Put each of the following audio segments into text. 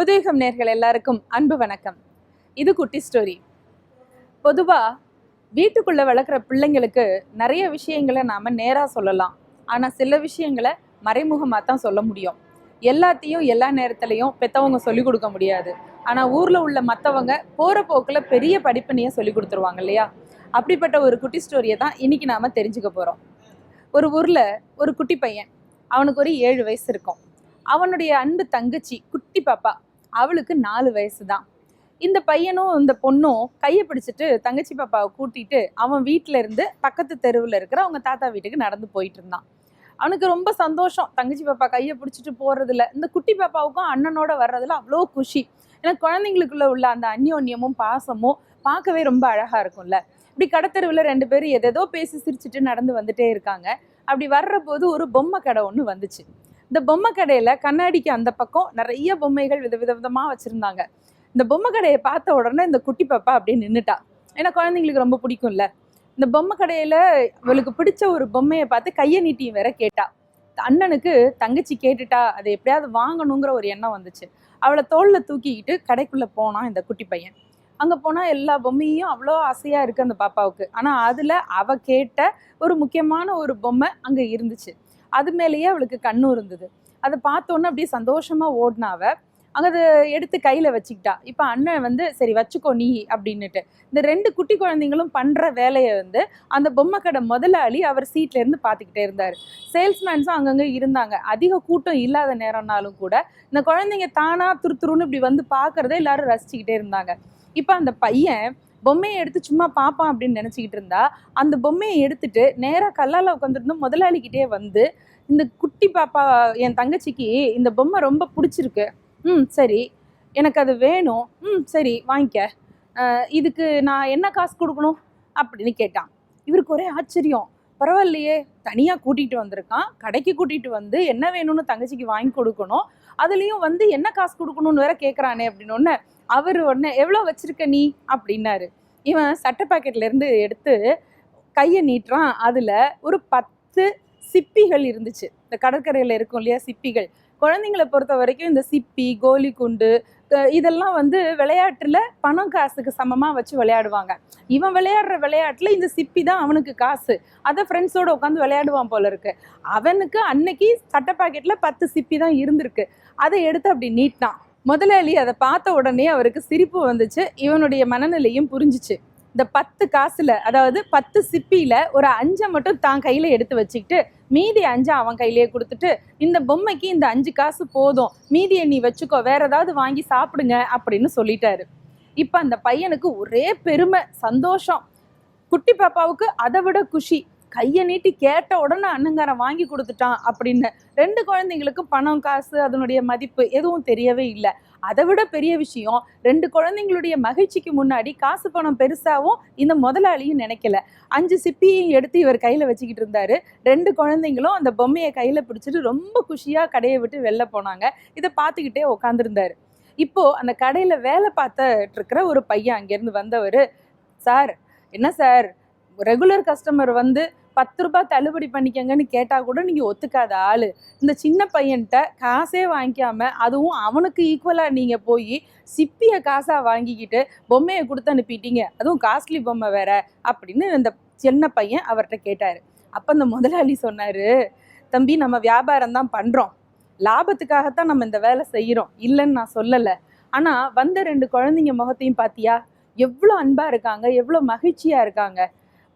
புதுயுகம் நேயர்கள் எல்லாருக்கும் அன்பு வணக்கம். இது குட்டி ஸ்டோரி. பொதுவாக வீட்டுக்குள்ளே வளர்க்குற பிள்ளைங்களுக்கு நிறைய விஷயங்களை நாம் நேராக சொல்லலாம். ஆனால் சில விஷயங்களை மறைமுகமாக தான் சொல்ல முடியும். எல்லாத்தையும் எல்லா நேரத்துலையும் பெற்றவங்க சொல்லிக் கொடுக்க முடியாது. ஆனால் ஊரில் உள்ள மற்றவங்க போகிற போக்கில் பெரிய படிப்பினையை சொல்லி கொடுத்துருவாங்க இல்லையா? அப்படிப்பட்ட ஒரு குட்டி ஸ்டோரியை தான் இன்றைக்கி நாம் தெரிஞ்சுக்க போகிறோம். ஒரு ஊரில் ஒரு குட்டி பையன், அவனுக்கு ஒரு 7 வயசு இருக்கும். அவனுடைய அன்பு தங்கச்சி குட்டி பாப்பா, அவளுக்கு 4 வயசு தான். இந்த பையனும் இந்த பொண்ணும் கையை பிடிச்சிட்டு தங்கச்சி பாப்பாவை கூட்டிட்டு அவன் வீட்டில இருந்து பக்கத்து தெருவில் இருக்கிற அவங்க தாத்தா வீட்டுக்கு நடந்து போயிட்டு இருந்தான். அவனுக்கு ரொம்ப சந்தோஷம், தங்கச்சி பாப்பா கையை பிடிச்சிட்டு போறதுல. இந்த குட்டி பாப்பாவுக்கும் அண்ணனோட வர்றதுல அவ்வளோ குஷி. ஏன்னா குழந்தைங்களுக்குள்ள உள்ள அந்த அந்யோன்யமும் பாசமும் பார்க்கவே ரொம்ப அழகா இருக்கும்ல. இப்படி கடத்தெருவில் 2 பேரும் எதேதோ பேசி சிரிச்சுட்டு நடந்து வந்துட்டே இருக்காங்க. அப்படி வர்ற போது ஒரு பொம்மை கடை ஒன்று வந்துச்சு. இந்த பொம்மை கடையில் கண்ணாடிக்கு அந்த பக்கம் நிறைய பொம்மைகள் விதவிதமாக வச்சுருந்தாங்க. இந்த பொம்மை கடையை பார்த்த உடனே இந்த குட்டி பாப்பா அப்படியே நின்றுட்டா. ஏன்னா குழந்தைங்களுக்கு ரொம்ப பிடிக்கும்ல. இந்த பொம்மை கடையில் அவளுக்கு பிடிச்ச ஒரு பொம்மையை பார்த்து கையை நீட்டி வேற கேட்டா. அண்ணனுக்கு தங்கச்சி கேட்டுட்டா, அதை எப்படியாவது வாங்கணுங்கிற ஒரு எண்ணம் வந்துச்சு. அவளை தோளில் தூக்கிக்கிட்டு கடைக்குள்ளே போனான் இந்த குட்டி பையன். அங்கே போனால் எல்லா பொம்மையும் அவ்வளோ ஆசையாக இருக்குது அந்த பாப்பாவுக்கு. ஆனால் அதில் அவள் கேட்ட ஒரு முக்கியமான ஒரு பொம்மை அங்கே இருந்துச்சு. அது மேலேயே அவளுக்கு கண்ணும் இருந்தது. அதை பார்த்தோன்னே அப்படியே சந்தோஷமாக ஓடினாவ. அங்கே அதை எடுத்து கையில் வச்சுக்கிட்டா. இப்போ அண்ணன் சரி வச்சுக்கோ நீ அப்படின்னுட்டு இந்த 2 குட்டி குழந்தைங்களும் பண்ணுற வேலையை அந்த பொம்மை கடை முதலாளி அவர் சீட்லேருந்து பார்த்துக்கிட்டே இருந்தார். சேல்ஸ்மேன்ஸும் அங்கங்கே இருந்தாங்க. அதிக கூட்டம் இல்லாத நேரம்னாலும் கூட இந்த குழந்தைங்க தானாக துருத்துருன்னு இப்படி பார்க்குறத எல்லாரும் ரசிச்சுக்கிட்டே இருந்தாங்க. இப்போ அந்த பையன் பொம்மையை எடுத்து சும்மா பார்ப்பான் அப்படின்னு நினச்சிக்கிட்டு இருந்தா, அந்த பொம்மையை எடுத்துட்டு நேராக கல்லால் உட்காந்துருந்தோம் முதலாளிக்கிட்டே இந்த குட்டி பாப்பா, என் தங்கச்சிக்கு இந்த பொம்மை ரொம்ப பிடிச்சிருக்கு, சரி எனக்கு அது வேணும், சரி வாங்கிக்க, இதுக்கு நான் என்ன காசு கொடுக்கணும் அப்படின்னு கேட்டான். இவருக்கு ஒரே ஆச்சரியம். பரவாயில்லையே, தனியாக கூட்டிகிட்டு வந்திருக்கான், கடைக்கு கூட்டிகிட்டு என்ன வேணும்னு தங்கச்சிக்கு வாங்கி கொடுக்கணும், அதுலேயும் என்ன காசு கொடுக்கணும்னு வேற கேட்குறானே அப்படின்னு அவர் உடனே எவ்வளோ வச்சிருக்க நீ அப்படின்னாரு. இவன் சட்டை பாக்கெட்லேருந்து எடுத்து கையை நீட்டுறான். அதில் ஒரு 10 சிப்பிகள் இருந்துச்சு. இந்த கடற்கரையில் இருக்கும் இல்லையா சிப்பிகள். குழந்தைங்களை பொறுத்த வரைக்கும் இந்த சிப்பி, கோலி குண்டு இதெல்லாம் விளையாட்டில் பணம் காசுக்கு சமமாக வச்சு விளையாடுவாங்க. இவன் விளையாடுற விளையாட்டில் இந்த சிப்பி தான் அவனுக்கு காசு. அதை ஃப்ரெண்ட்ஸோடு உட்காந்து விளையாடுவான் போல இருக்கு. அவனுக்கு அன்னைக்கு சட்டை பாக்கெட்டில் 10 சிப்பி தான் இருந்திருக்கு. அதை எடுத்து அப்படி நீட்டினான். முதலாளி அதை பார்த்த உடனே அவருக்கு சிரிப்பு வந்துச்சு. இவனுடைய மனநிலையும் புரிஞ்சிச்சு. இந்த 10 காசுல, அதாவது 10 சிப்பியில ஒரு 5 மட்டும் தான் கையில எடுத்து வச்சுக்கிட்டு மீதி 5 அவன் கையிலேயே கொடுத்துட்டு, இந்த பொம்மைக்கு இந்த 5 காசு போதும், மீதியை நீ வச்சுக்கோ, வேற ஏதாவது வாங்கி சாப்பிடுங்க அப்படின்னு சொல்லிட்டாரு. இப்ப அந்த பையனுக்கு ஒரே பெருமை, சந்தோஷம். குட்டி பாப்பாவுக்கு அதை விட குஷி. கையை நீட்டி கேட்ட உடனே அண்ணங்காரன் வாங்கி கொடுத்துட்டான் அப்படின்னு. 2 குழந்தைங்களுக்கும் பணம் காசு அதனுடைய மதிப்பு எதுவும் தெரியவே இல்லை. அதை விட பெரிய விஷயம், 2 குழந்தைங்களுடைய மகிழ்ச்சிக்கு முன்னாடி காசு பணம் பெருசாகவும் இந்த முதலாளியும் நினைக்கல. 5 சிப்பியையும் எடுத்து இவர் கையில் வச்சுக்கிட்டு இருந்தாரு. 2 குழந்தைங்களும் அந்த பொம்மையை கையில் பிடிச்சிட்டு ரொம்ப குஷியாக கடையை விட்டு வெளில போனாங்க. இதை பார்த்துக்கிட்டே உட்காந்துருந்தாரு. இப்போது அந்த கடையில் வேலை பார்த்துட்டு இருக்கிற ஒரு பையன் அங்கேருந்து வந்தவர், சார் என்ன சார், ரெகுலர் கஸ்டமர் 10 ரூபாய் தள்ளுபடி பண்ணிக்கங்கன்னு கேட்டால் கூட நீங்கள் ஒத்துக்காத ஆள், இந்த சின்ன பையன்கிட்ட காசே வாங்கிக்காம, அதுவும் அவனுக்கு ஈக்குவலாக நீங்கள் போய் சிப்பியை காசாக வாங்கிக்கிட்டு பொம்மையை கொடுத்து அனுப்பிட்டீங்க, அதுவும் காஸ்ட்லி பொம்மை வேற அப்படின்னு இந்த சின்ன பையன் அவர்கிட்ட கேட்டார். அப்போ அந்த முதலாளி சொன்னார், தம்பி நம்ம வியாபாரம் தான் பண்ணுறோம், லாபத்துக்காகத்தான் நம்ம இந்த வேலை செய்கிறோம், இல்லைன்னு நான் சொல்லலை. ஆனால் 2 குழந்தைங்க முகத்தையும் பார்த்தியா, எவ்வளோ அன்பாக இருக்காங்க, எவ்வளோ மகிழ்ச்சியாக இருக்காங்க.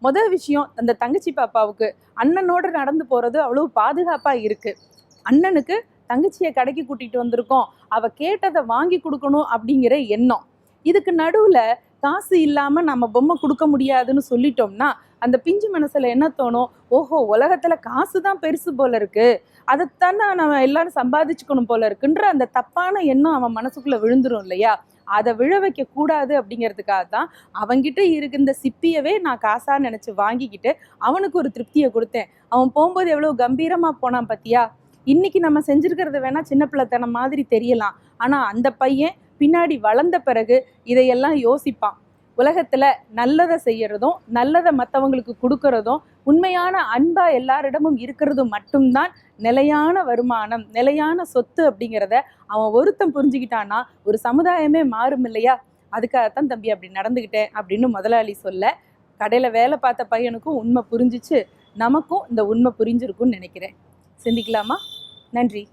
முதல் விஷயம், அந்த தங்கச்சி பாப்பாவுக்கு அண்ணனோட நடந்து போகிறது அவ்வளோ பாதுகாப்பாக இருக்குது. அண்ணனுக்கு தங்கச்சியை கடைக்கு கூட்டிகிட்டு வந்திருக்கோம், அவள் கேட்டதை வாங்கி கொடுக்கணும் அப்படிங்கிற எண்ணம். இதுக்கு நடுவில் காசு இல்லாமல் நம்ம பொம்மை கொடுக்க முடியாதுன்னு சொல்லிட்டோம்னா அந்த பிஞ்சு மனசில் என்ன தோணும், ஓஹோ உலகத்தில் காசு தான் பெருசு போல இருக்குது, அதைத்தானே நம்ம எல்லாரும் சம்பாதிச்சுக்கணும் போல இருக்குன்ற அந்த தப்பான எண்ணம் அவன் மனசுக்குள்ளே விழுந்துரும் இல்லையா? அதை விழ வைக்க கூடாது அப்படிங்கிறதுக்காக தான் அவன்கிட்ட இருக்க இந்த சிப்பியவே நான் காசாக நினச்சி வாங்கிக்கிட்டு அவனுக்கு ஒரு திருப்தியை கொடுத்தேன். அவன் போகும்போது எவ்வளோ கம்பீரமாக போனான் பார்த்தியா. இன்னைக்கு நம்ம செஞ்சுருக்கிறது வேணால் சின்ன பிள்ளைத்தனம் மாதிரி தெரியலாம், ஆனால் அந்த பையன் பின்னாடி வளர்ந்த பிறகு இதையெல்லாம் யோசிப்பான். உலகத்துல நல்லதை செய்யறதும் நல்லதை மற்றவங்களுக்கு கொடுக்கறதும் உண்மையான அன்பா எல்லாரிடமும் இருக்கிறதும் மட்டும்தான் நிலையான வருமானம், நிலையான சொத்து அப்படிங்கிறத அவன் ஒருத்தன் புரிஞ்சுக்கிட்டான்னா ஒரு சமுதாயமே மாறும் இல்லையா? அதுக்காகத்தான் தம்பி அப்படி நடந்துக்கிட்டேன் அப்படின்னு முதலாளி சொல்ல, கடையில வேலை பார்த்த பையனுக்கும் உண்மை புரிஞ்சிச்சு, நமக்கும் இந்த உண்மை புரிஞ்சிருக்கும்னு நினைக்கிறேன். சிந்திக்கலாமா? நன்றி.